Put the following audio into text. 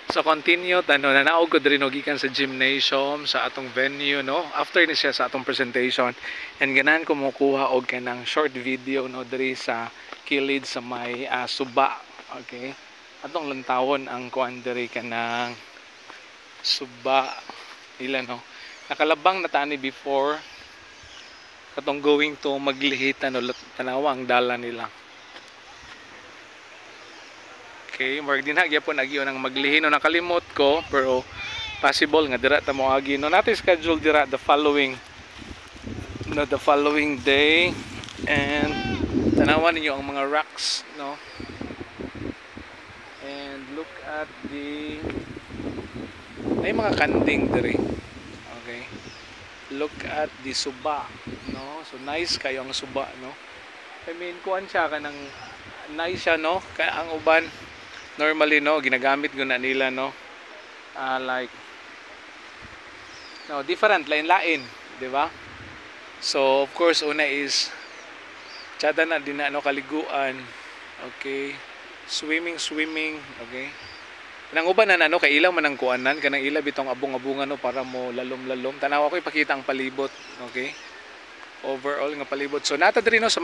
So continue tano na naog ko diri no gikan sa gymnasium sa atong venue no. After ni siya sa atong presentation and ganan ko mokuha og kanang short video no diri sa kilid sa may suba. Okay? Atong lantawon ang kuan diri kanang suba ila no. Nakalabang na tani before katong going to maglihitan no tanawa ang dala nila. Okay, marag din ha gyapon agyo nang maglihin no nakalimot ko pero possible nga dira ta mo agi no natin schedule dira the following day and tanawan ninyo ang mga rocks no and look at the ay mga kanding diri. Okay, look at the suba no, so nice kayo ang suba no. I mean kuan siya kanang nice siya no kay ang uban normally no ginagamit guna nila no like no different lain-lain di ba? So of course una is tsada na din na no kaliguan. Okay, swimming okay. Nang uban na no kay ilang man ang kuanan kanang ila bitong abong-abungan no para mo lalom-lalom. Tanaw ko ipakita ang palibot. Okay, overall nga palibot. So nata diri no sa may